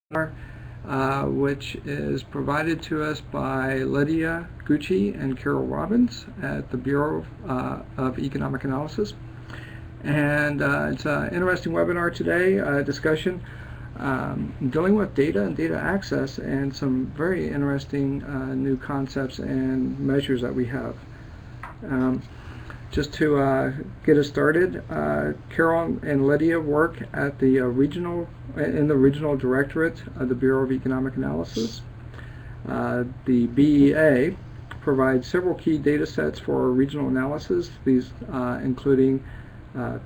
which is provided to us by Lydia Guci and Carol Robbins at the Bureau of Economic Analysis. And it's an interesting webinar today, discussion dealing with data and data access and some very interesting new concepts and measures that we have. Just to get us started, Carol and Lydia work at the regional directorate of the Bureau of Economic Analysis. The BEA provides several key data sets for regional analysis, these including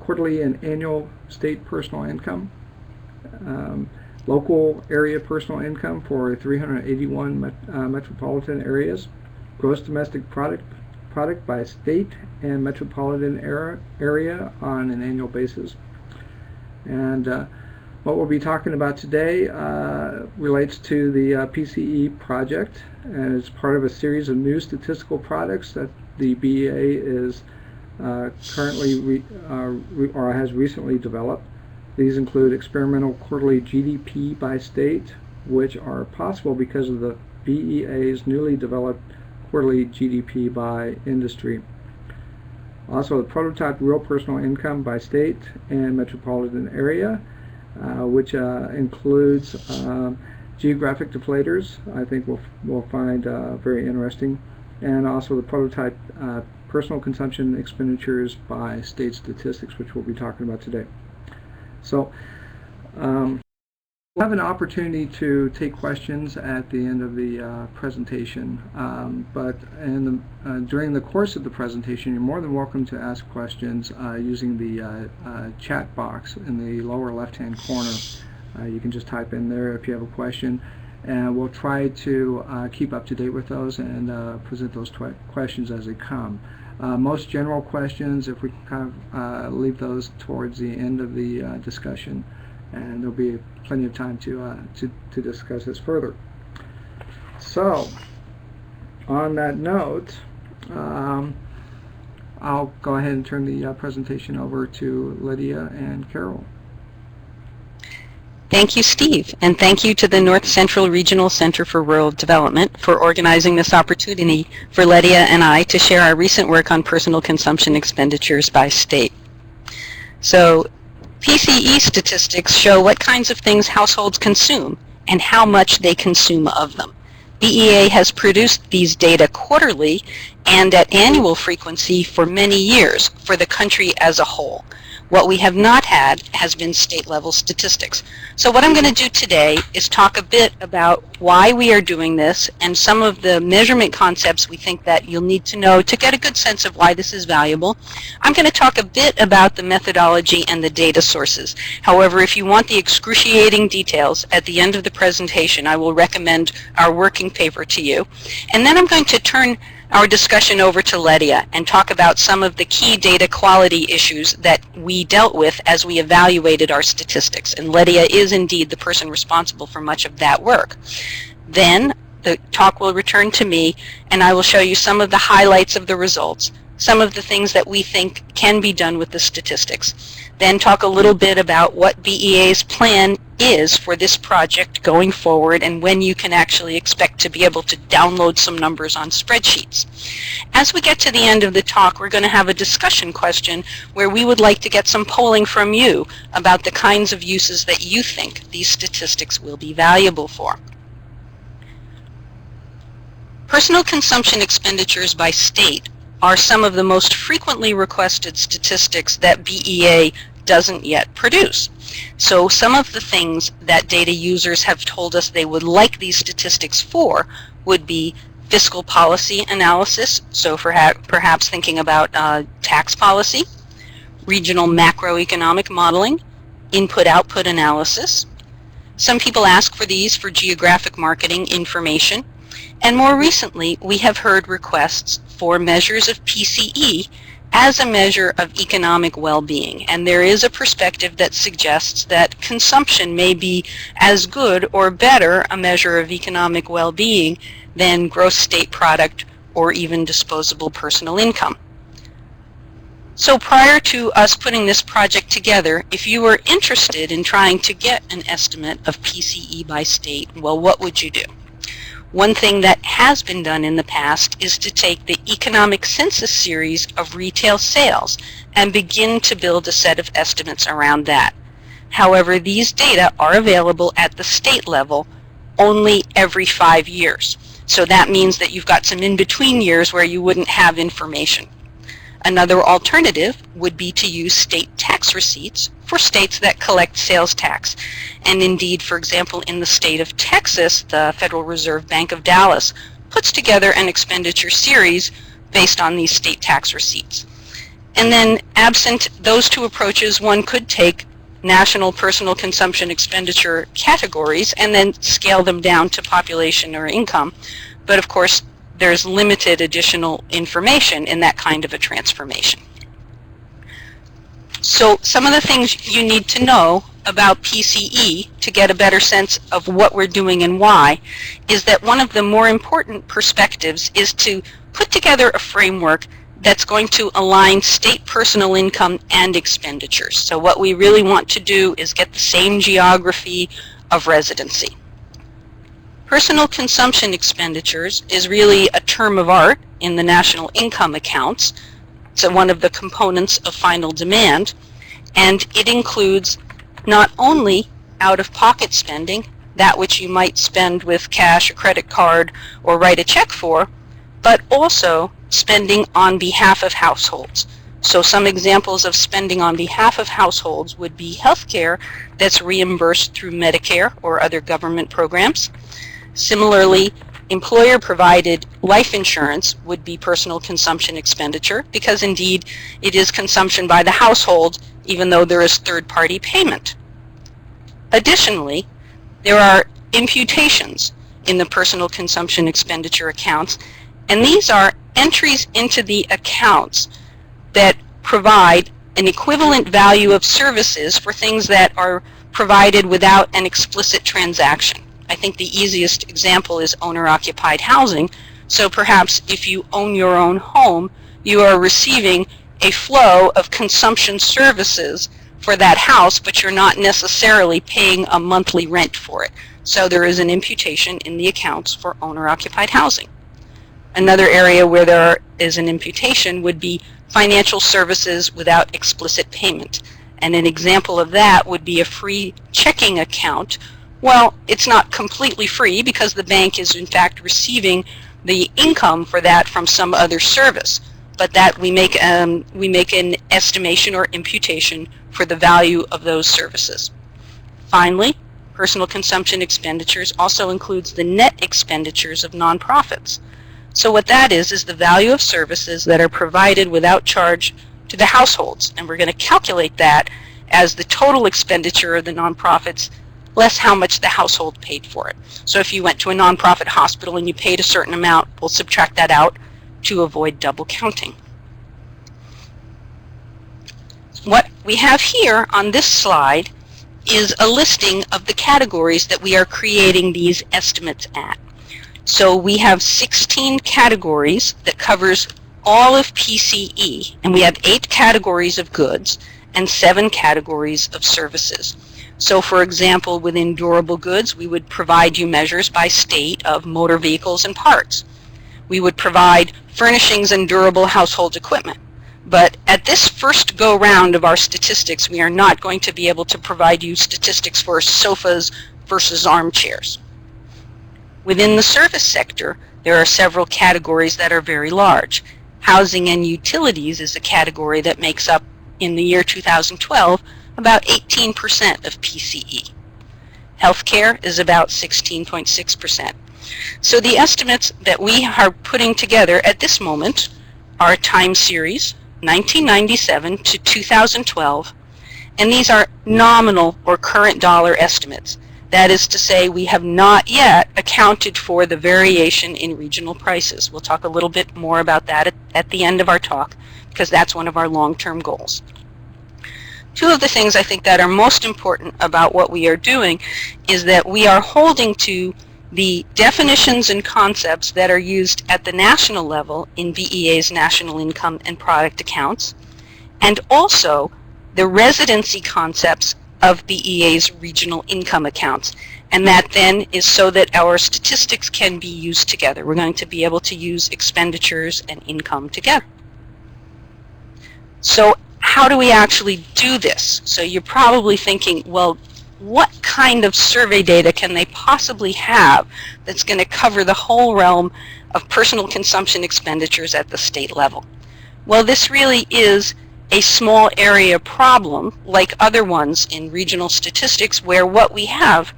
quarterly and annual state personal income, local area personal income for 381 metropolitan areas, gross domestic product by state and metropolitan area on an annual basis. And what we'll be talking about today relates to the PCE project, and it's part of a series of new statistical products that the BEA is currently or has recently developed. These include experimental quarterly GDP by state, which are possible because of the BEA's newly developed quarterly GDP by industry. Also, the prototype real personal income by state and metropolitan area, which includes geographic deflators. I think we'll find very interesting, and also the prototype personal consumption expenditures by state statistics, which we'll be talking about today. So we'll have an opportunity to take questions at the end of the presentation, but during the course of the presentation, you're more than welcome to ask questions using the chat box in the lower left-hand corner. You can just type in there if you have a question, and we'll try to keep up to date with those and present those questions as they come. Most general questions, if we can kind of leave those towards the end of the discussion, and there'll be plenty of time to discuss this further. So, on that note, I'll go ahead and turn the presentation over to Lydia and Carol. Thank you, Steve, and thank you to the North Central Regional Center for Rural Development for organizing this opportunity for Lydia and I to share our recent work on personal consumption expenditures by state. So, PCE statistics show what kinds of things households consume and how much they consume of them. BEA has produced these data quarterly and at annual frequency for many years for the country as a whole. What we have not had has been state-level statistics. So what I'm going to do today is talk a bit about why we are doing this and some of the measurement concepts we think that you'll need to know to get a good sense of why this is valuable. I'm going to talk a bit about the methodology and the data sources. However, if you want the excruciating details at the end of the presentation, I will recommend our working paper to you. And then I'm going to turn our discussion over to Lydia and talk about some of the key data quality issues that we dealt with as we evaluated our statistics. And Lydia is indeed the person responsible for much of that work. Then the talk will return to me, and I will show you some of the highlights of the results, some of the things that we think can be done with the statistics. Then talk a little bit about what BEA's plan is for this project going forward and when you can actually expect to be able to download some numbers on spreadsheets. As we get to the end of the talk, we're going to have a discussion question where we would like to get some polling from you about the kinds of uses that you think these statistics will be valuable for. Personal consumption expenditures by state are some of the most frequently requested statistics that BEA doesn't yet produce. So some of the things that data users have told us they would like these statistics for would be fiscal policy analysis, so perhaps thinking about tax policy, regional macroeconomic modeling, input-output analysis. Some people ask for these for geographic marketing information. And more recently, we have heard requests for measures of PCE as a measure of economic well-being. And there is a perspective that suggests that consumption may be as good or better a measure of economic well-being than gross state product or even disposable personal income. So prior to us putting this project together, if you were interested in trying to get an estimate of PCE by state, well, what would you do? One thing that has been done in the past is to take the economic census series of retail sales and begin to build a set of estimates around that. However, these data are available at the state level only every 5 years. So that means that you've got some in-between years where you wouldn't have information. Another alternative would be to use state tax receipts for states that collect sales tax. And indeed, for example, in the state of Texas, the Federal Reserve Bank of Dallas puts together an expenditure series based on these state tax receipts. And then, absent those two approaches, one could take national personal consumption expenditure categories and then scale them down to population or income. But of course, there's limited additional information in that kind of a transformation. So some of the things you need to know about PCE to get a better sense of what we're doing and why is that one of the more important perspectives is to put together a framework that's going to align state personal income and expenditures. So what we really want to do is get the same geography of residency. Personal consumption expenditures is really a term of art in the national income accounts. It's one of the components of final demand, and it includes not only out-of-pocket spending, that which you might spend with cash, a credit card, or write a check for, but also spending on behalf of households. So some examples of spending on behalf of households would be healthcare that's reimbursed through Medicare or other government programs. Similarly, employer-provided life insurance would be personal consumption expenditure because indeed it is consumption by the household even though there is third-party payment. Additionally, there are imputations in the personal consumption expenditure accounts, and these are entries into the accounts that provide an equivalent value of services for things that are provided without an explicit transaction. I think the easiest example is owner-occupied housing. So perhaps if you own your own home, you are receiving a flow of consumption services for that house, but you're not necessarily paying a monthly rent for it. So there is an imputation in the accounts for owner-occupied housing. Another area where there is an imputation would be financial services without explicit payment. And an example of that would be a free checking account. Well, it's not completely free because the bank is in fact receiving the income for that from some other service, but that we make an estimation or imputation for the value of those services. Finally, personal consumption expenditures also includes the net expenditures of nonprofits. So what that is the value of services that are provided without charge to the households, and we're going to calculate that as the total expenditure of the nonprofits less how much the household paid for it. So if you went to a nonprofit hospital and you paid a certain amount, we'll subtract that out to avoid double counting. What we have here on this slide is a listing of the categories that we are creating these estimates at. So we have 16 categories that covers all of PCE, and we have 8 categories of goods and 7 categories of services. So for example, within durable goods, we would provide you measures by state of motor vehicles and parts. We would provide furnishings and durable household equipment. But at this first go-round of our statistics, we are not going to be able to provide you statistics for sofas versus armchairs. Within the service sector, there are several categories that are very large. Housing and utilities is a category that makes up, in the year 2012, about 18% of PCE. Healthcare is about 16.6%. So the estimates that we are putting together at this moment are time series 1997 to 2012, and these are nominal or current dollar estimates. That is to say, we have not yet accounted for the variation in regional prices. We'll talk a little bit more about that at the end of our talk, because that's one of our long-term goals. Two of the things I think that are most important about what we are doing is that we are holding to the definitions and concepts that are used at the national level in BEA's national income and product accounts, and also the residency concepts of the EA's regional income accounts. And that then is so that our statistics can be used together. We're going to be able to use expenditures and income together. So how do we actually do this? So you're probably thinking, well, what kind of survey data can they possibly have that's going to cover the whole realm of personal consumption expenditures at the state level? Well, this really is a small area problem like other ones in regional statistics, where what we have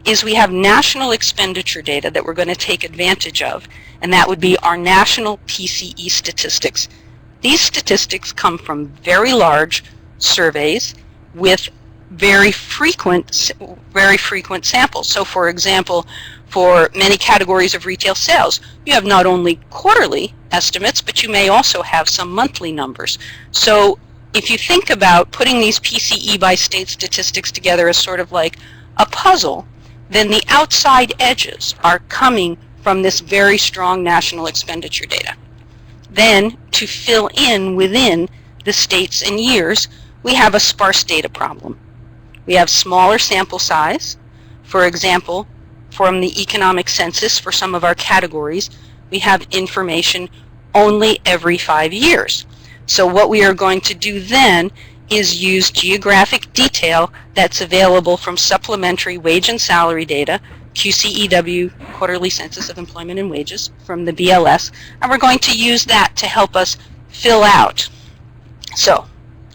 is we have national expenditure data that we're going to take advantage of, and that would be our national PCE statistics. These statistics come from very large surveys with very frequent samples. So for example, for many categories of retail sales, you have not only quarterly estimates, but you may also have some monthly numbers. So if you think about putting these PCE by state statistics together as sort of like a puzzle, then the outside edges are coming from this very strong national expenditure data. Then, to fill in within the states and years, we have a sparse data problem. We have smaller sample size. For example, from the economic census for some of our categories, we have information only every 5 years. So what we are going to do then is use geographic detail that's available from supplementary wage and salary data, QCEW, Quarterly Census of Employment and Wages, from the BLS, and we're going to use that to help us fill out. So,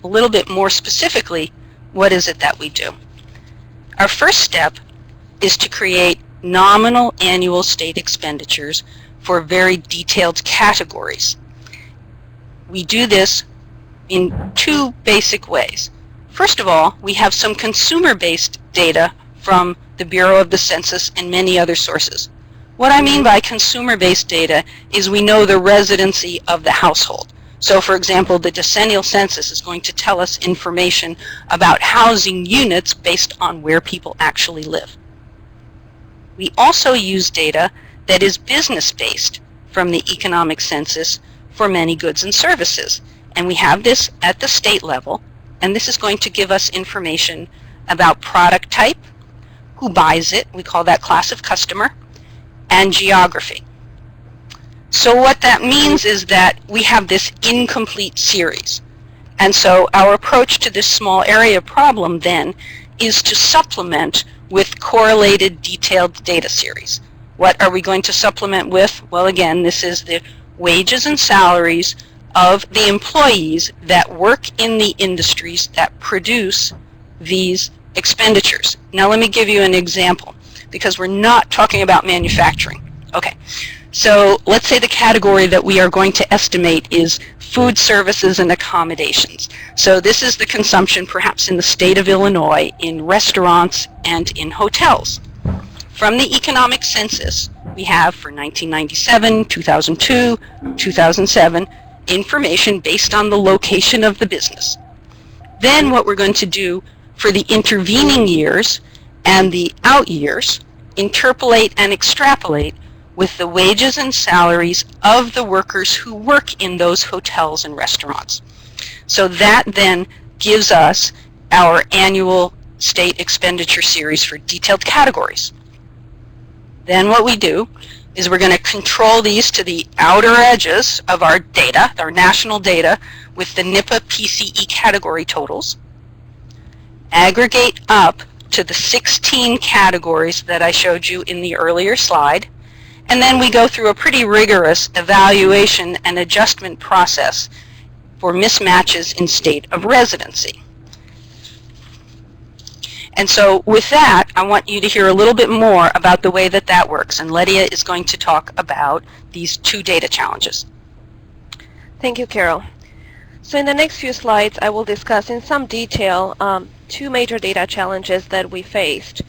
a little bit more specifically, what is it that we do? Our first step is to create nominal annual state expenditures for very detailed categories. We do this in two basic ways. First of all, we have some consumer-based data from the Bureau of the Census and many other sources. What I mean by consumer-based data is we know the residency of the household. So for example, the decennial census is going to tell us information about housing units based on where people actually live. We also use data that is business-based from the economic census for many goods and services. And we have this at the state level, and this is going to give us information about product type, who buys it, we call that class of customer, and geography. So what that means is that we have this incomplete series. And so our approach to this small area problem then is to supplement with correlated detailed data series. What are we going to supplement with? Well, again, this is the wages and salaries of the employees that work in the industries that produce these expenditures. Now let me give you an example, because we're not talking about manufacturing. Okay, so let's say the category that we are going to estimate is food services and accommodations. So this is the consumption perhaps in the state of Illinois in restaurants and in hotels. From the economic census, we have for 1997, 2002, 2007, information based on the location of the business. Then what we're going to do for the intervening years and the out years, interpolate and extrapolate with the wages and salaries of the workers who work in those hotels and restaurants. So that then gives us our annual state expenditure series for detailed categories. Then what we do is we're going to control these to the outer edges of our data, our national data, with the NIPA PCE category totals, aggregate up to the 16 categories that I showed you in the earlier slide, and then we go through a pretty rigorous evaluation and adjustment process for mismatches in state of residency. And so with that, I want you to hear a little bit more about the way that that works. And Lydia is going to talk about these two data challenges. Thank you, Carol. So in the next few slides, I will discuss in some detail two major data challenges that we faced.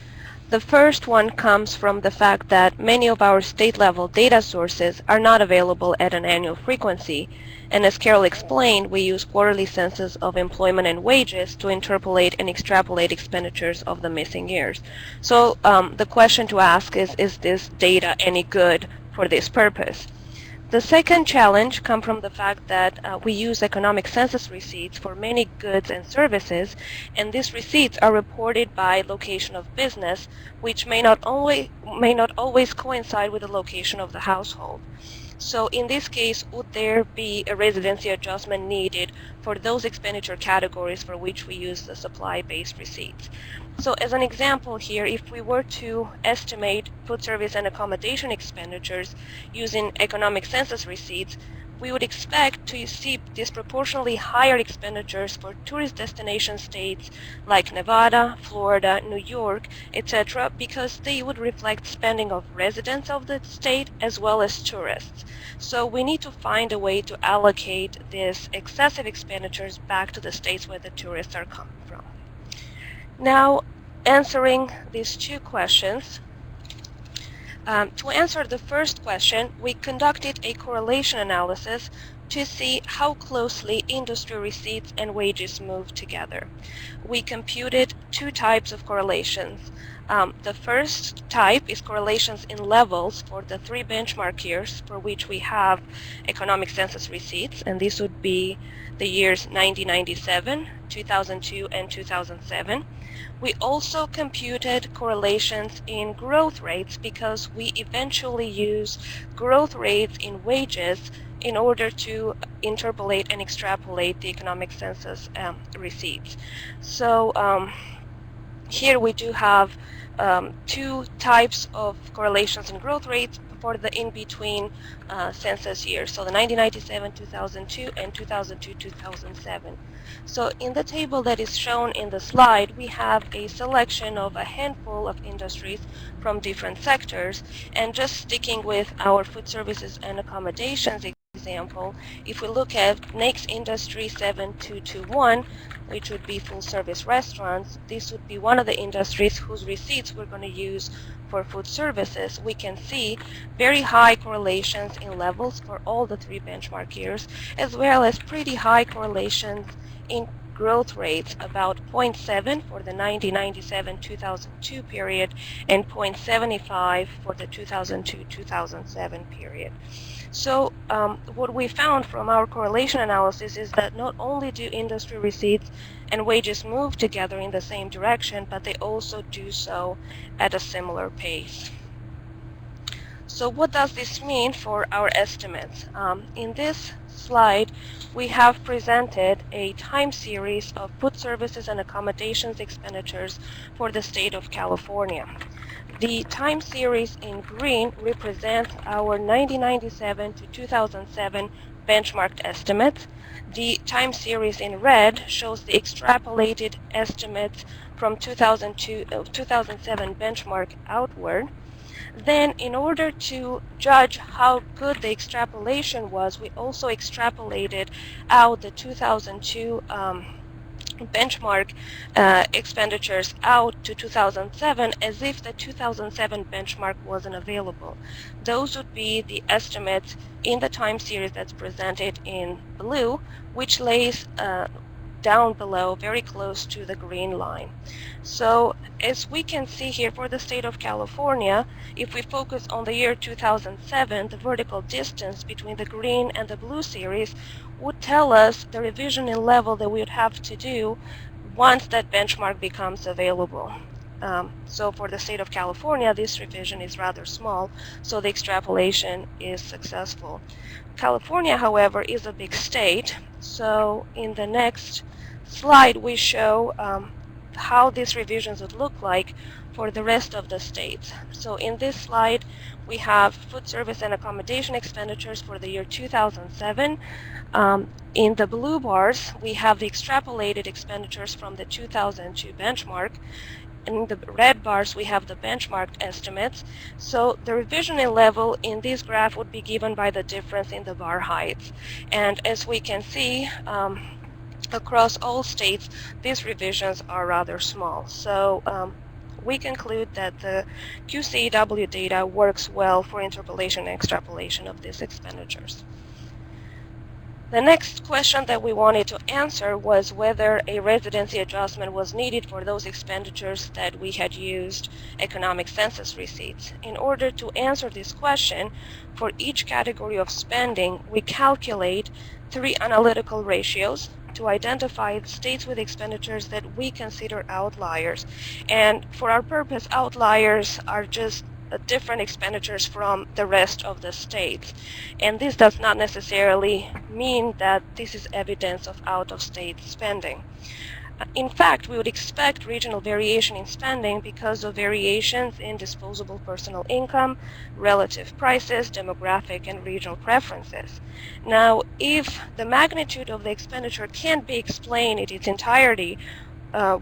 The first one comes from the fact that many of our state-level data sources are not available at an annual frequency. And as Carol explained, we use quarterly census of employment and wages to interpolate and extrapolate expenditures of the missing years. So the question to ask is this data any good for this purpose? The second challenge comes from the fact that we use economic census receipts for many goods and services, and these receipts are reported by location of business, which may not always coincide with the location of the household. So in this case, would there be a residency adjustment needed for those expenditure categories for which we use the supply-based receipts? So as an example here, if we were to estimate food service and accommodation expenditures using economic census receipts, we would expect to see disproportionately higher expenditures for tourist destination states like Nevada, Florida, New York, etc., because they would reflect spending of residents of the state as well as tourists. So we need to find a way to allocate these excessive expenditures back to the states where the tourists are coming from. Now, answering these two questions, to answer the first question, we conducted a correlation analysis to see how closely industry receipts and wages move together. We computed two types of correlations. The first type is correlations in levels for the three benchmark years for which we have economic census receipts, and these would be the years 1997, 2002, and 2007. We also computed correlations in growth rates because we eventually use growth rates in wages in order to interpolate and extrapolate the economic census receipts. So here we do have two types of correlations in growth rates for the in-between census years, so the 1997, 2002, and 2002, 2007. So in the table that is shown in the slide, we have a selection of a handful of industries from different sectors, and just sticking with our food services and accommodations example, if we look at next industry 7221, which would be full service restaurants, this would be one of the industries whose receipts we're going to use for food services. We can see very high correlations in levels for all the three benchmark years, as well as pretty high correlations in growth rates, about 0.7 for the 1997-2002 period and 0.75 for the 2002-2007 period. So what we found from our correlation analysis is that not only do industry receipts and wages move together in the same direction, but they also do so at a similar pace. So what does this mean for our estimates? In this slide, we have presented a time series of food services and accommodations expenditures for the state of California. The time series in green represents our 1997 to 2007 benchmarked estimates. The time series in red shows the extrapolated estimates from 2007 benchmark outward. Then, in order to judge how good the extrapolation was, we also extrapolated out the 2002 benchmark expenditures out to 2007 as if the 2007 benchmark wasn't available. Those would be the estimates in the time series that's presented in blue, which lays down below, very close to the green line. So as we can see here for the state of California, if we focus on the year 2007, the vertical distance between the green and the blue series would tell us the revision in level that we would have to do once that benchmark becomes available. So for the state of California, this revision is rather small, so the extrapolation is successful. California, however, is a big state, so in the next slide we show how these revisions would look like for the rest of the states. So in this slide we have food service and accommodation expenditures for the year 2007. In the blue bars we have the extrapolated expenditures from the 2002 benchmark. In the red bars we have the benchmarked estimates. So the revision in level in this graph would be given by the difference in the bar heights. And as we can see, across all states, these revisions are rather small. So we conclude that the QCEW data works well for interpolation and extrapolation of these expenditures. The next question that we wanted to answer was whether a residency adjustment was needed for those expenditures that we had used economic census receipts. In order to answer this question, for each category of spending, we calculate 3 analytical ratios to identify states with expenditures that we consider outliers. And for our purpose, outliers are just different expenditures from the rest of the states. And this does not necessarily mean that this is evidence of out-of-state spending. In fact, we would expect regional variation in spending because of variations in disposable personal income, relative prices, demographic, and regional preferences. Now, if the magnitude of the expenditure can't be explained in its entirety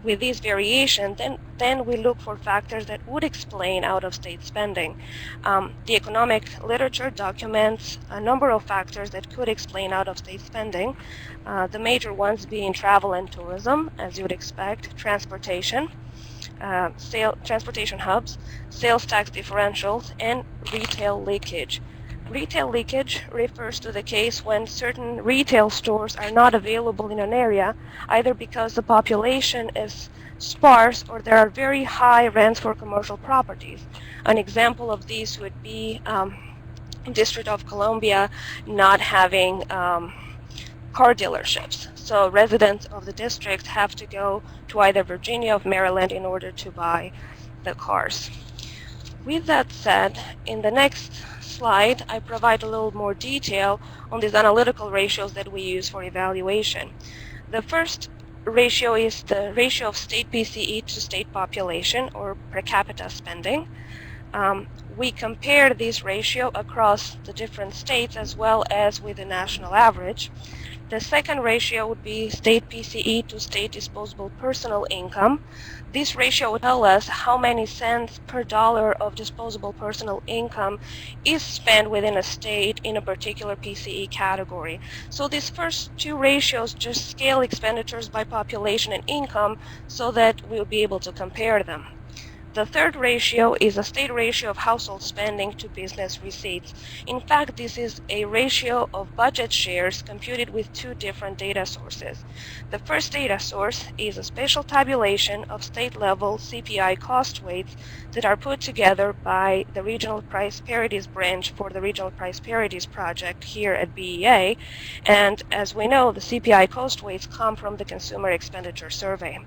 with these variations, then we look for factors that would explain out-of-state spending. The economic literature documents a number of factors that could explain out-of-state spending, the major ones being travel and tourism, as you would expect, transportation, transportation hubs, sales tax differentials, and retail leakage. Retail leakage refers to the case when certain retail stores are not available in an area, either because the population is sparse or there are very high rents for commercial properties. An example of these would be District of Columbia not having car dealerships. So residents of the district have to go to either Virginia or Maryland in order to buy the cars. With that said, in the next slide, I provide a little more detail on these analytical ratios that we use for evaluation. The first ratio is the ratio of state PCE to state population, or per capita spending. We compare this ratio across the different states as well as with the national average. The second ratio would be state PCE to state disposable personal income. This ratio would tell us how many cents per dollar of disposable personal income is spent within a state in a particular PCE category. So these first two ratios just scale expenditures by population and income so that we'll be able to compare them. The third ratio is a state ratio of household spending to business receipts. In fact, this is a ratio of budget shares computed with two different data sources. The first data source is a spatial tabulation of state-level CPI cost weights that are put together by the Regional Price Parities branch for the Regional Price Parities project here at BEA. And as we know, the CPI cost weights come from the Consumer Expenditure Survey.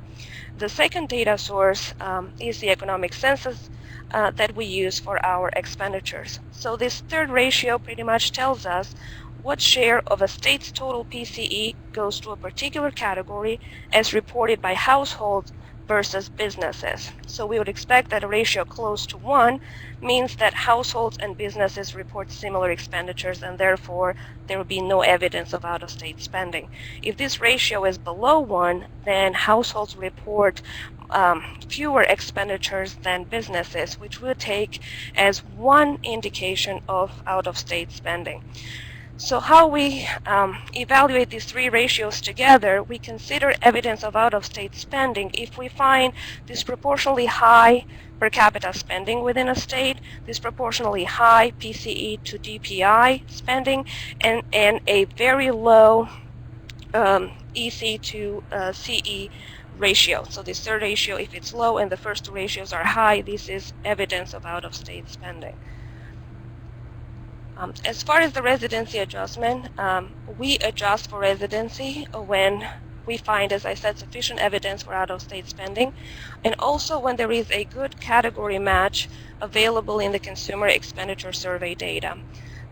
The second data source is the economic census that we use for our expenditures. So this third ratio pretty much tells us what share of a state's total PCE goes to a particular category as reported by households versus businesses. So we would expect that a ratio close to 1 means that households and businesses report similar expenditures, and therefore there will be no evidence of out-of-state spending. If this ratio is below 1, then households report fewer expenditures than businesses, which we'll take as one indication of out-of-state spending. So how we evaluate these three ratios together, we consider evidence of out-of-state spending if we find disproportionately high per capita spending within a state, disproportionately high PCE to DPI spending, and a very low EC to CE ratio. So this third ratio, if it's low and the first two ratios are high, this is evidence of out-of-state spending. As far as the residency adjustment, we adjust for residency when we find, as I said, sufficient evidence for out-of-state spending, and also when there is a good category match available in the Consumer Expenditure Survey data.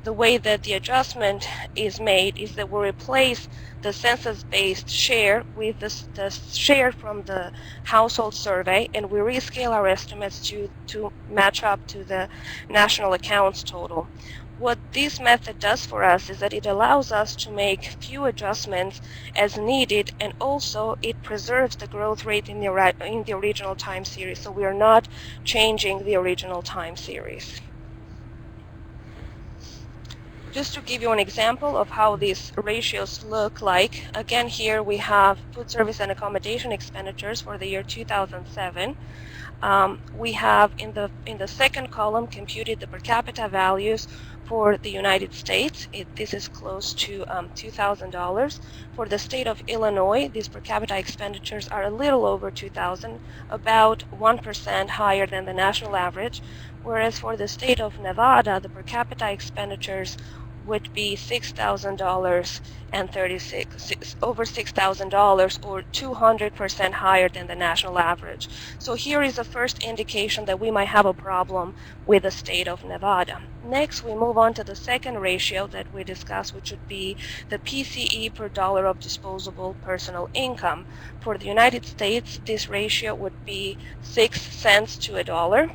The way that the adjustment is made is that we replace the census-based share with the share from the household survey, and we rescale our estimates to match up to the national accounts total. What this method does for us is that it allows us to make few adjustments as needed, and also it preserves the growth rate in the original time series, so we are not changing the original time series. Just to give you an example of how these ratios look like, again here we have food service and accommodation expenditures for the year 2007. We have in the second column computed the per capita values For the United States, this is close to $2,000. For the state of Illinois, these per capita expenditures are a little over $2,000, about 1% higher than the national average, whereas for the state of Nevada, the per capita expenditures would be $6,000 and over $6,000, or 200% higher than the national average. So here is the first indication that we might have a problem with the state of Nevada. Next, we move on to the second ratio that we discussed, which would be the PCE per dollar of disposable personal income. For the United States, this ratio would be 6 cents to a dollar.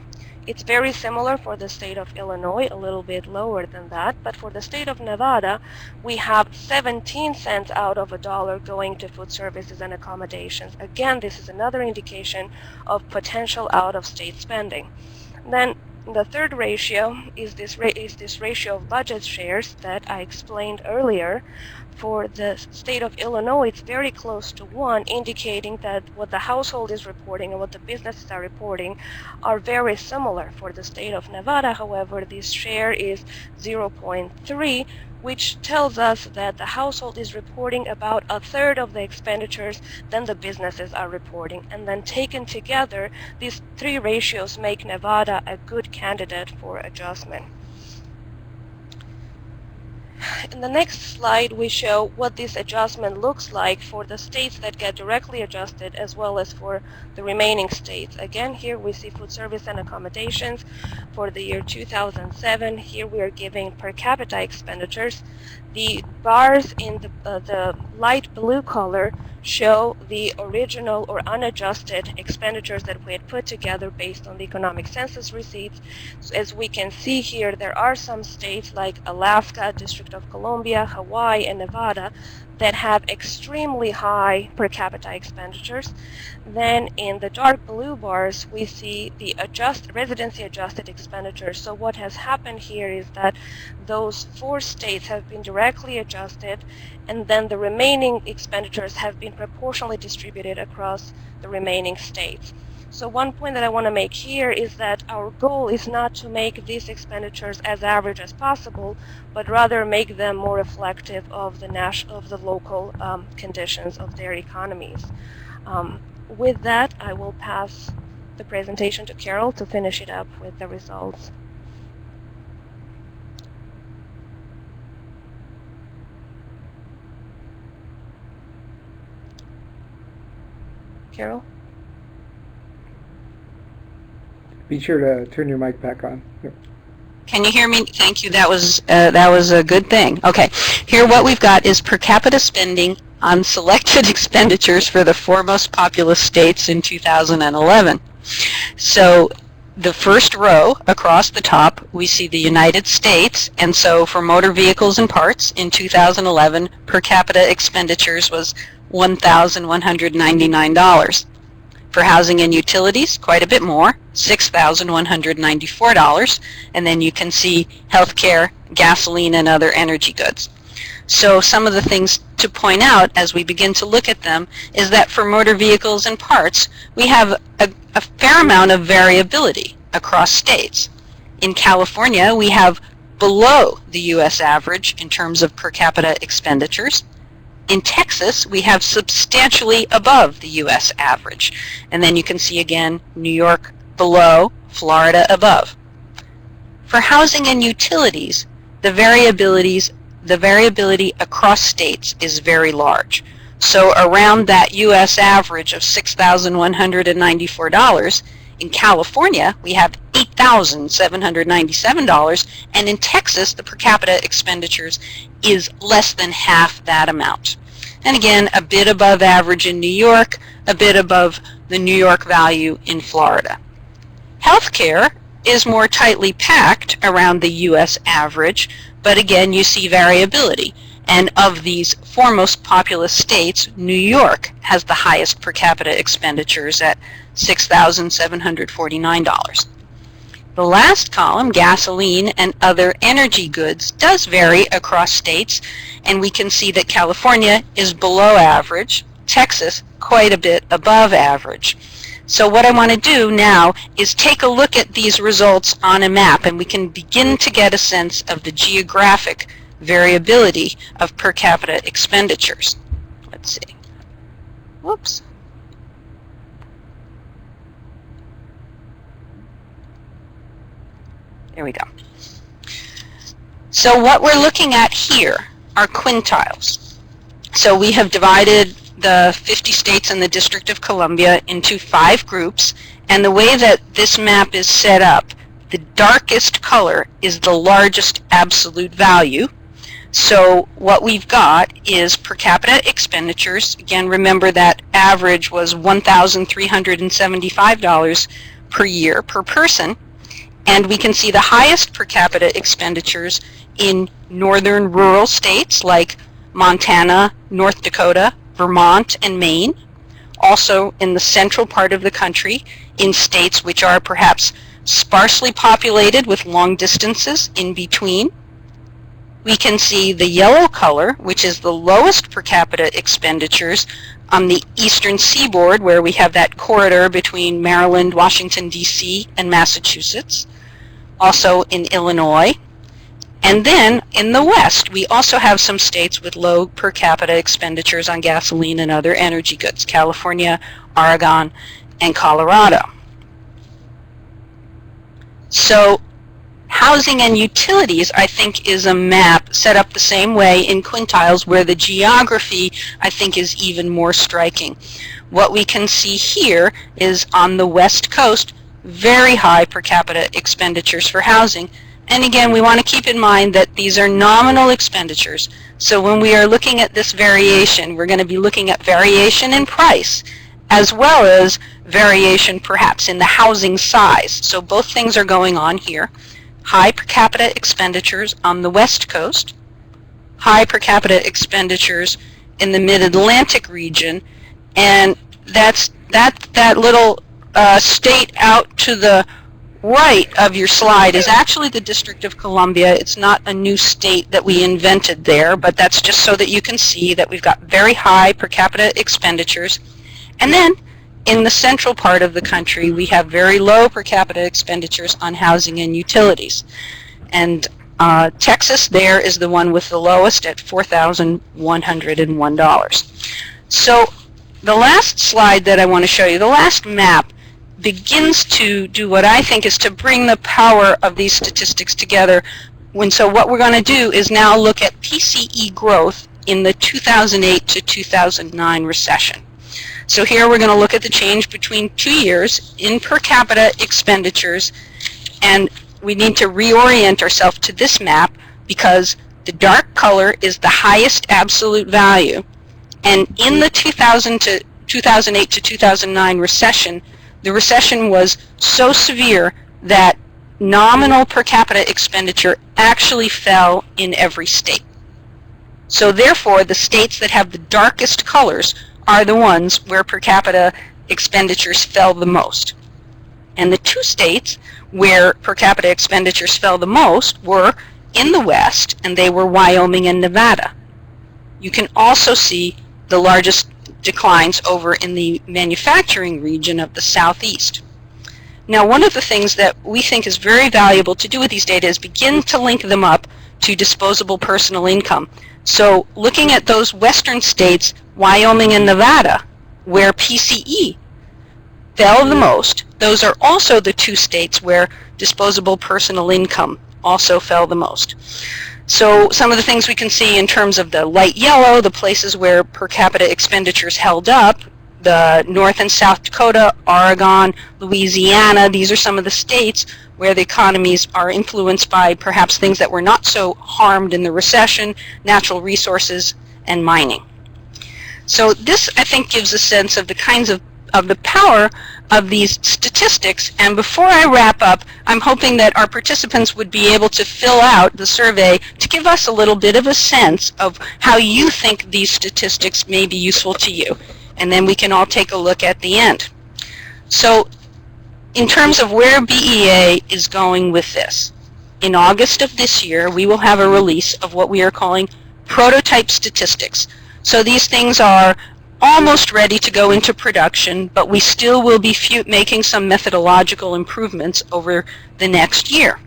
It's very similar for the state of Illinois, a little bit lower than that, but for the state of Nevada, we have 17 cents out of a dollar going to food services and accommodations. Again, this is another indication of potential out-of-state spending. Then the third ratio is this ratio of budget shares that I explained earlier. For the state of Illinois, it's very close to 1, indicating that what the household is reporting and what the businesses are reporting are very similar. For the state of Nevada, however, this share is 0.3, which tells us that the household is reporting about a third of the expenditures than the businesses are reporting. And then taken together, these three ratios make Nevada a good candidate for adjustment. In the next slide, we show what this adjustment looks like for the states that get directly adjusted as well as for the remaining states. Again, here we see food service and accommodations for the year 2007. Here we are giving per capita expenditures. The bars in the light blue color show the original or unadjusted expenditures that we had put together based on the economic census receipts. So as we can see here, there are some states like Alaska, District of Columbia, Hawaii, and Nevada that have extremely high per capita expenditures. Then in the dark blue bars, we see the residency adjusted expenditures. So what has happened here is that those 4 states have been directly adjusted, and then the remaining expenditures have been proportionally distributed across the remaining states. So one point that I want to make here is that our goal is not to make these expenditures as average as possible, but rather make them more reflective of the local conditions of their economies. With that, I will pass the presentation to Carol to finish it up with the results. Carol? Be sure to turn your mic back on. Yep. Can you hear me? Thank you. That was a good thing. Okay. Here what we've got is per capita spending on selected expenditures for the 4 most populous states in 2011. So the first row across the top, we see the United States, and so for motor vehicles and parts in 2011, per capita expenditures was $1,199. For housing and utilities, quite a bit more, $6,194, and then you can see healthcare, gasoline, and other energy goods. So some of the things to point out as we begin to look at them is that for motor vehicles and parts, we have a fair amount of variability across states. In California, we have below the U.S. average in terms of per capita expenditures. In Texas, we have substantially above the U.S. average. And then you can see again, New York below, Florida above. For housing and utilities, the variability across states is very large. So around that U.S. average of $6,194, in California, we have $8,797, and in Texas, the per capita expenditures is less than half that amount. And again, a bit above average in New York, a bit above the New York value in Florida. Healthcare is more tightly packed around the U.S. average, but again, you see variability. And of these 4 most populous states, New York has the highest per capita expenditures at $6,749. The last column, gasoline and other energy goods, does vary across states, and we can see that California is below average, Texas quite a bit above average. So what I want to do now is take a look at these results on a map, and we can begin to get a sense of the geographic variability of per capita expenditures. Let's see. Whoops. There we go. So what we're looking at here are quintiles. So we have divided the 50 states and the District of Columbia into 5 groups, and the way that this map is set up, the darkest color is the largest absolute value. So what we've got is per capita expenditures. Again, remember that average was $1,375 per year per person, and we can see the highest per capita expenditures in northern rural states like Montana, North Dakota, Vermont, and Maine. Also in the central part of the country, in states which are perhaps sparsely populated with long distances in between. We can see the yellow color, which is the lowest per capita expenditures on the eastern seaboard, where we have that corridor between Maryland, Washington, D.C., and Massachusetts. Also in Illinois. And then in the west, we also have some states with low per capita expenditures on gasoline and other energy goods: California, Oregon, and Colorado. So housing and utilities, I think, is a map set up the same way in quintiles, where the geography, I think, is even more striking. What we can see here is on the west coast, very high per capita expenditures for housing. And again, we want to keep in mind that these are nominal expenditures. So when we are looking at this variation, we're going to be looking at variation in price, as well as variation perhaps in the housing size. So both things are going on here. High per capita expenditures on the west coast, high per capita expenditures in the mid-Atlantic region, and that little state out to the right of your slide is actually the District of Columbia. It's not a new state that we invented there, but that's just so that you can see that we've got very high per capita expenditures. And then in the central part of the country, we have very low per capita expenditures on housing and utilities. And Texas there is the one with the lowest at $4,101. So the last slide that I want to show you, the last map, begins to do what I think is to bring the power of these statistics together. So what we're going to do is now look at Pce growth in the 2008 to 2009 recession. So here we're going to look at the change between 2 years in per capita expenditures, and we need to reorient ourselves to this map because the dark color is the highest absolute value. And in the 2008 to 2009 recession, the recession was so severe that nominal per capita expenditure actually fell in every state. So therefore, the states that have the darkest colors are the ones where per capita expenditures fell the most. And the 2 states where per capita expenditures fell the most were in the west, and they were Wyoming and Nevada. You can also see the largest declines over in the manufacturing region of the southeast. Now, one of the things that we think is very valuable to do with these data is begin to link them up to disposable personal income. So looking at those western states, Wyoming and Nevada, where PCE fell the most, those are also the 2 states where disposable personal income also fell the most. So some of the things we can see in terms of the light yellow, the places where per capita expenditures held up, the North and South Dakota, Oregon, Louisiana, these are some of the states where the economies are influenced by perhaps things that were not so harmed in the recession, natural resources, and mining. So this, I think, gives a sense of the kinds of the power of these statistics. And before I wrap up, I'm hoping that our participants would be able to fill out the survey to give us a little bit of a sense of how you think these statistics may be useful to you. And then we can all take a look at the end. So in terms of where BEA is going with this, in August of this year, we will have a release of what we are calling prototype statistics. So these things are almost ready to go into production, but we still will be making some methodological improvements over the next year.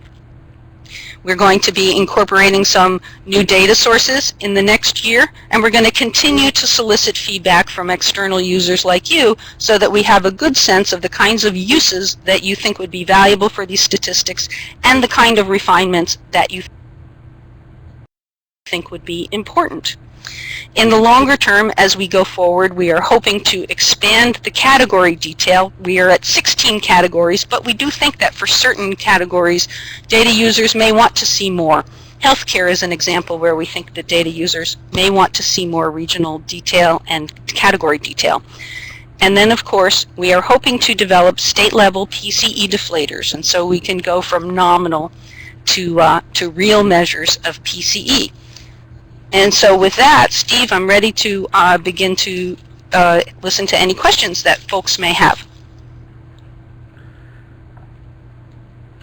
We're going to be incorporating some new data sources in the next year, and we're going to continue to solicit feedback from external users like you so that we have a good sense of the kinds of uses that you think would be valuable for these statistics and the kind of refinements that you think would be important. In the longer term, as we go forward, we are hoping to expand the category detail. We are at 16 categories, but we do think that for certain categories, data users may want to see more. Healthcare is an example where we think that data users may want to see more regional detail and category detail. And then, of course, we are hoping to develop state-level PCE deflators, and so we can go from nominal to real measures of PCE. And so with that, Steve, I'm ready to begin to listen to any questions that folks may have.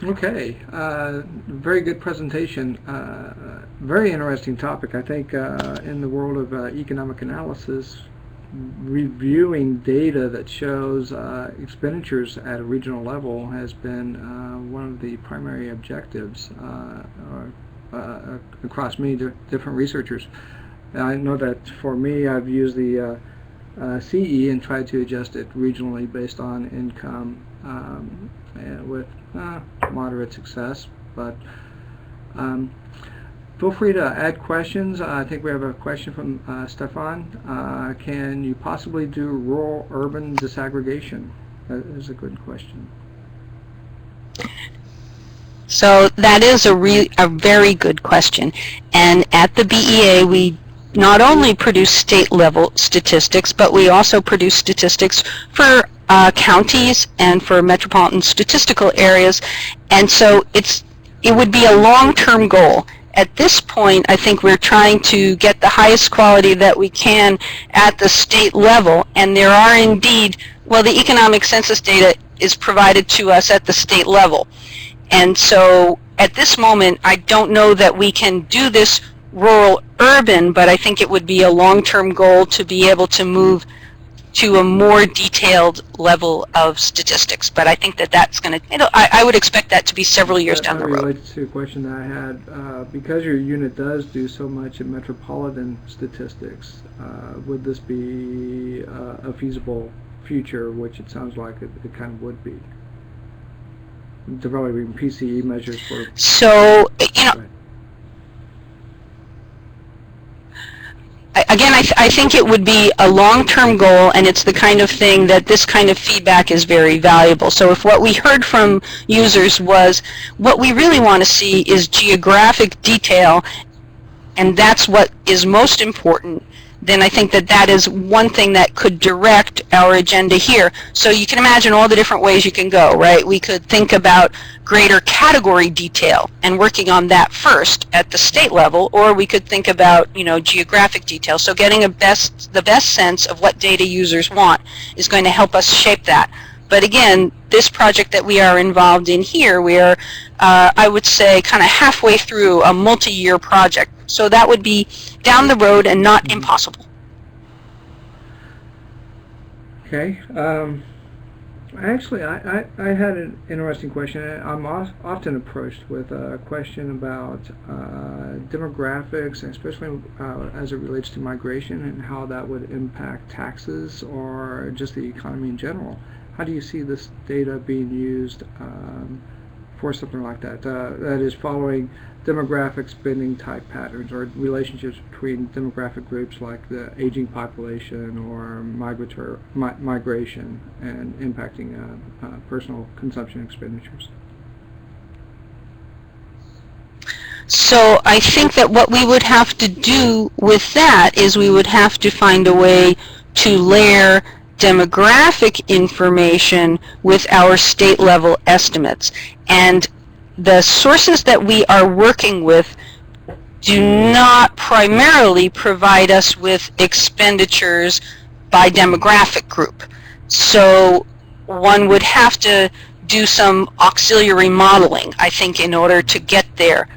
Okay, very good presentation. Very interesting topic. I think in the world of economic analysis, reviewing data that shows expenditures at a regional level has been one of the primary objectives across many different researchers. I know that for me, I've used the CE and tried to adjust it regionally based on income and with moderate success. But feel free to add questions. I think we have a question from Stefan. Can you possibly do rural-urban disaggregation? That is a good question. So that is a very good question. And at the BEA, we not only produce state-level statistics, but we also produce statistics for counties and for metropolitan statistical areas. And so it would be a long-term goal. At this point, I think we're trying to get the highest quality that we can at the state level, and there are indeed, well, the economic census data is provided to us at the state level. And so at this moment, I don't know that we can do this rural-urban, but I think it would be a long-term goal to be able to move to a more detailed level of statistics. But I think that that's going to, I would expect that to be several years down the road. That relates to a question that I had. Because your unit does do so much in metropolitan statistics, would this be a feasible future, which it sounds like it kind of would be? Developing PCE measures for... So, again, I think it would be a long-term goal, and it's the kind of thing that this kind of feedback is very valuable. So if what we heard from users was, what we really want to see is geographic detail, and that's what is most important, then I think that that is one thing that could direct our agenda here. So you can imagine all the different ways you can go, right? We could think about greater category detail and working on that first at the state level, or we could think about, geographic detail. So getting the best sense of what data users want is going to help us shape that. But again, this project that we are involved in here, we are, I would say, kind of halfway through a multi-year project. So that would be down the road and not impossible. Okay. Actually, I had an interesting question. I'm often approached with a question about demographics, especially as it relates to migration and how that would impact taxes or just the economy in general. How do you see this data being used for something like that? That is following demographic spending type patterns or relationships between demographic groups like the aging population or migration and impacting personal consumption expenditures. So I think that what we would have to do with that is we would have to find a way to layer demographic information with our state level estimates. And the sources that we are working with do not primarily provide us with expenditures by demographic group. So one would have to do some auxiliary modeling, I think, in order to get there.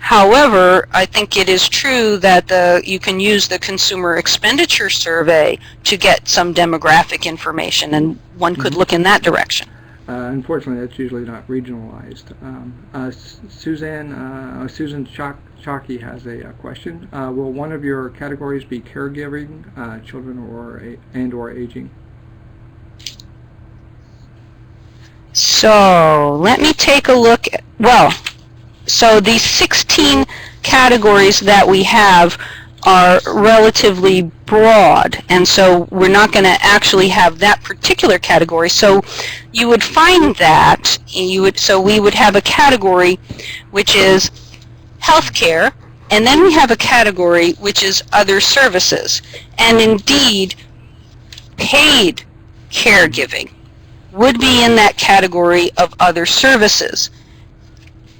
However, I think it is true that you can use the consumer expenditure survey to get some demographic information, and one could look in that direction. Unfortunately, that's usually not regionalized. Susan Chalky has a question. Will one of your categories be caregiving, children, or aging? So let me take a look at, so these 16 categories that we have are relatively broad, and so we're not going to actually have that particular category. So you would find that we would have a category which is healthcare, and then we have a category which is other services. And indeed, paid caregiving would be in that category of other services.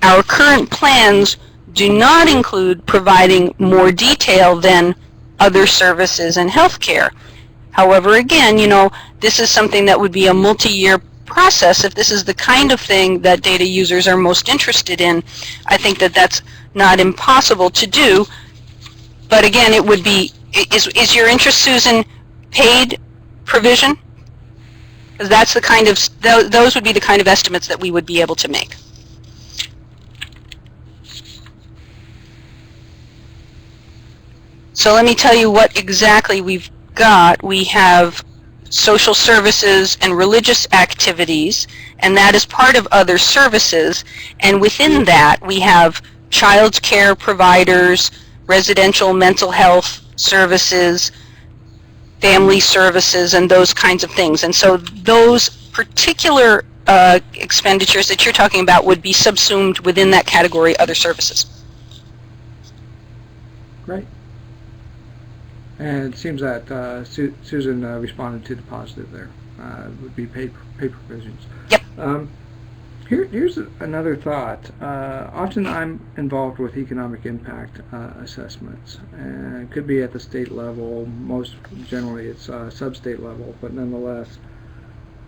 Our current plans do not include providing more detail than other services and healthcare. However, again, this is something that would be a multi-year process. If this is the kind of thing that data users are most interested in, I think that that's not impossible to do. But again, it would be, is your interest, Susan, paid provision? Because that's the kind of, those would be the kind of estimates that we would be able to make. So let me tell you what exactly we've got. We have social services and religious activities, and that is part of other services. And within that, we have child care providers, residential mental health services, family services, and those kinds of things. And so those particular expenditures that you're talking about would be subsumed within that category, other services. Great. And it seems that Susan responded to the positive there. Would be pay provisions. Yep. Here's another thought. Often I'm involved with economic impact assessments, and it could be at the state level. Most generally it's sub-state level, but nonetheless,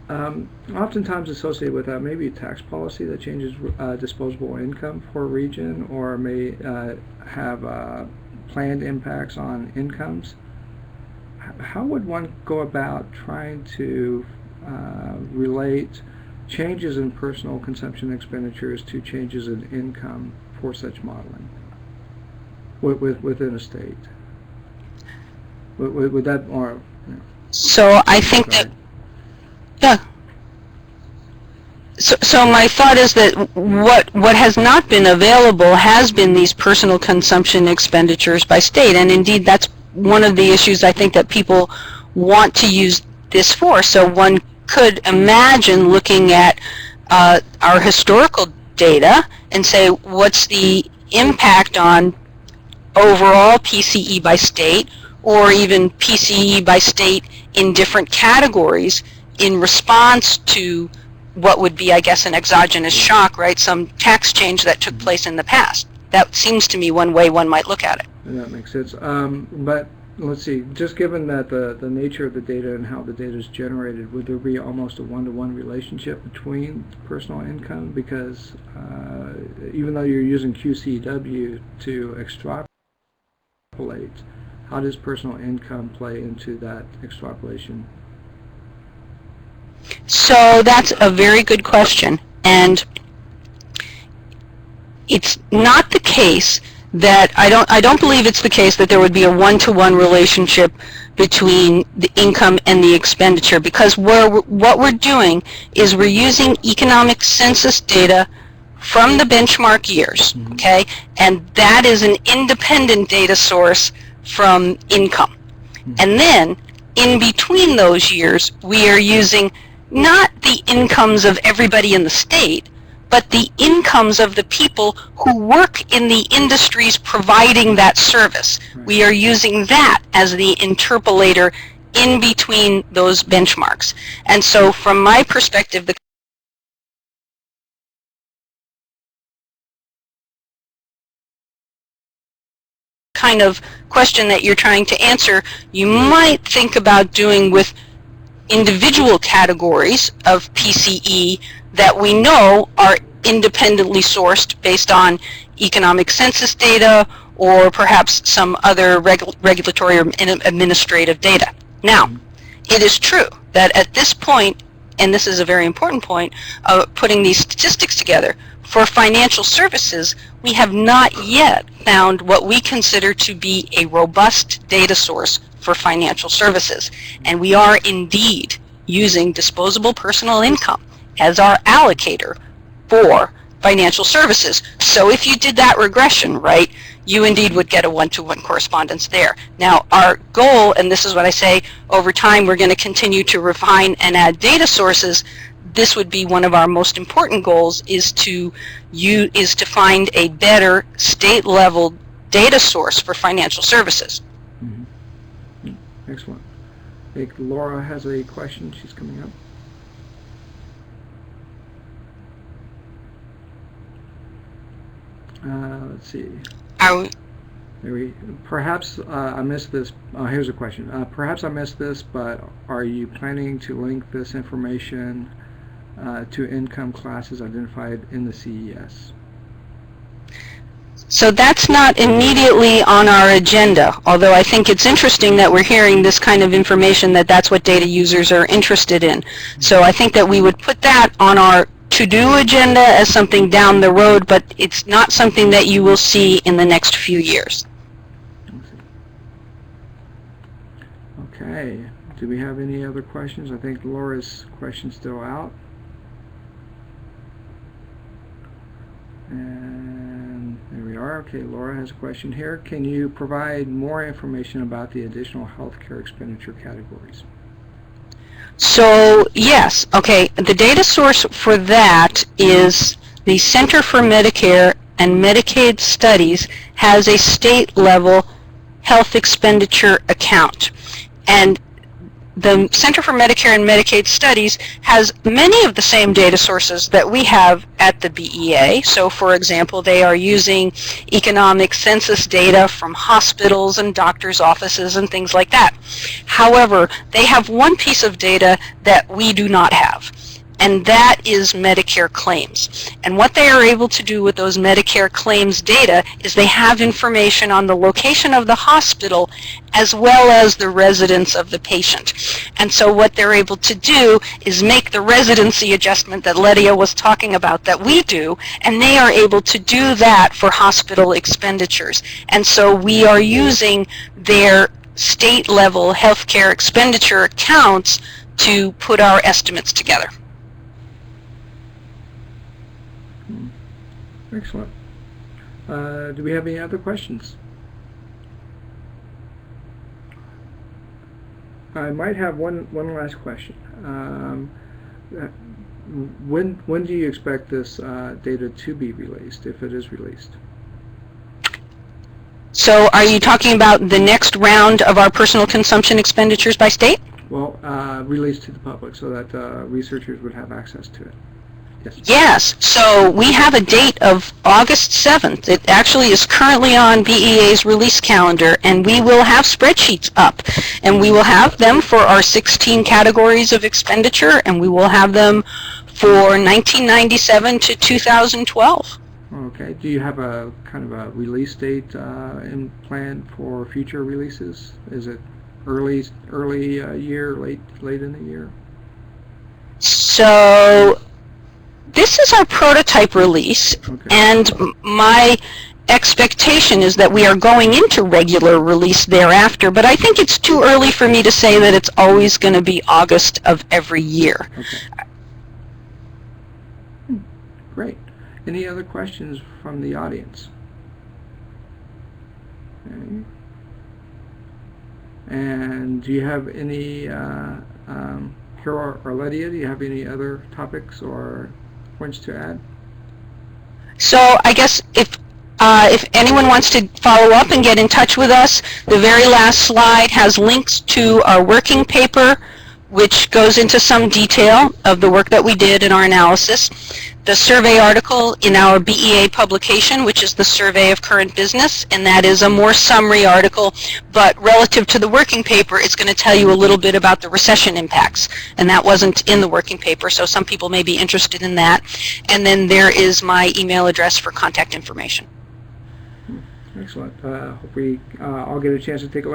oftentimes associated with that maybe a tax policy that changes disposable income for a region, or may have planned impacts on incomes. How would one go about trying to relate changes in personal consumption expenditures to changes in income for such modeling within a state? Would that, or? So I think that, yeah. So my thought is that what has not been available has been these personal consumption expenditures by state, and indeed that's one of the issues I think that people want to use this for. So one could imagine looking at our historical data and say, what's the impact on overall PCE by state, or even PCE by state in different categories in response to what would be, I guess, an exogenous shock, right? Some tax change that took place in the past. That seems to me one way one might look at it. That makes sense. But let's see, just given that the nature of the data and how the data is generated, would there be almost a one-to-one relationship between personal income? Because even though you're using QCW to extrapolate, how does personal income play into that extrapolation? So that's a very good question, and it's not the case that I don't believe it's the case that there would be a one-to-one relationship between the income and the expenditure, because what we're doing is we're using economic census data from the benchmark years, okay, and that is an independent data source from income. And then in between those years, we are using not the incomes of everybody in the state, but the incomes of the people who work in the industries providing that service. Right. We are using that as the interpolator in between those benchmarks. And so from my perspective, the kind of question that you're trying to answer, you might think about doing with individual categories of PCE that we know are independently sourced based on economic census data or perhaps some other regulatory or administrative data. Now, it is true that at this point, and this is a very important point, of putting these statistics together, for financial services, we have not yet found what we consider to be a robust data source for financial services. And we are indeed using disposable personal income as our allocator for financial services. So if you did that regression, right, you indeed would get a one-to-one correspondence there. Now, our goal, and this is what I say, over time we're going to continue to refine and add data sources. This would be one of our most important goals, is to find a better state-level data source for financial services. Mm-hmm. Excellent. I think Laura has a question. She's coming up. Let's see. Perhaps I missed this. Here's a question. Perhaps I missed this, but are you planning to link this information to income classes identified in the CES? So that's not immediately on our agenda, although I think it's interesting that we're hearing this kind of information, that that's what data users are interested in. So I think that we would put that on our to-do agenda as something down the road, but it's not something that you will see in the next few years. Okay. Do we have any other questions? I think Laura's question's still out. And there we are. Okay, Laura has a question here. Can you provide more information about the additional healthcare expenditure categories? So yes, okay, the data source for that is the Center for Medicare and Medicaid Studies has a state-level health expenditure account. And the Center for Medicare and Medicaid Studies has many of the same data sources that we have at the BEA. So, for example, they are using economic census data from hospitals and doctors' offices and things like that. However, they have one piece of data that we do not have, and that is Medicare claims. And what they are able to do with those Medicare claims data is they have information on the location of the hospital as well as the residence of the patient. And so what they're able to do is make the residency adjustment that Lydia was talking about that we do, and they are able to do that for hospital expenditures. And so we are using their state-level healthcare expenditure accounts to put our estimates together. Excellent. Do we have any other questions? I might have one last question. When do you expect this data to be released, if it is released? So are you talking about the next round of our personal consumption expenditures by state? Well, released to the public so that researchers would have access to it. Yes. Yes, so we have a date of August 7th. It actually is currently on BEA's release calendar, and we will have spreadsheets up. And we will have them for our 16 categories of expenditure, and we will have them for 1997 to 2012. Okay. Do you have a kind of a release date in plan for future releases? Is it early year, late in the year? So this is our prototype release, okay. And my expectation is that we are going into regular release thereafter, but I think it's too early for me to say that it's always going to be August of every year. Okay. Great. Any other questions from the audience? Okay. And do you have any, Carol or Lydia, do you have any other topics or points to add? So I guess if anyone wants to follow up and get in touch with us, the very last slide has links to our working paper, which goes into some detail of the work that we did in our analysis. the survey article in our BEA publication, which is the Survey of Current Business, and that is a more summary article, but relative to the working paper, it's going to tell you a little bit about the recession impacts, and that wasn't in the working paper, so some people may be interested in that. And then there is my email address for contact information. Excellent. Hope we all get a chance to take a look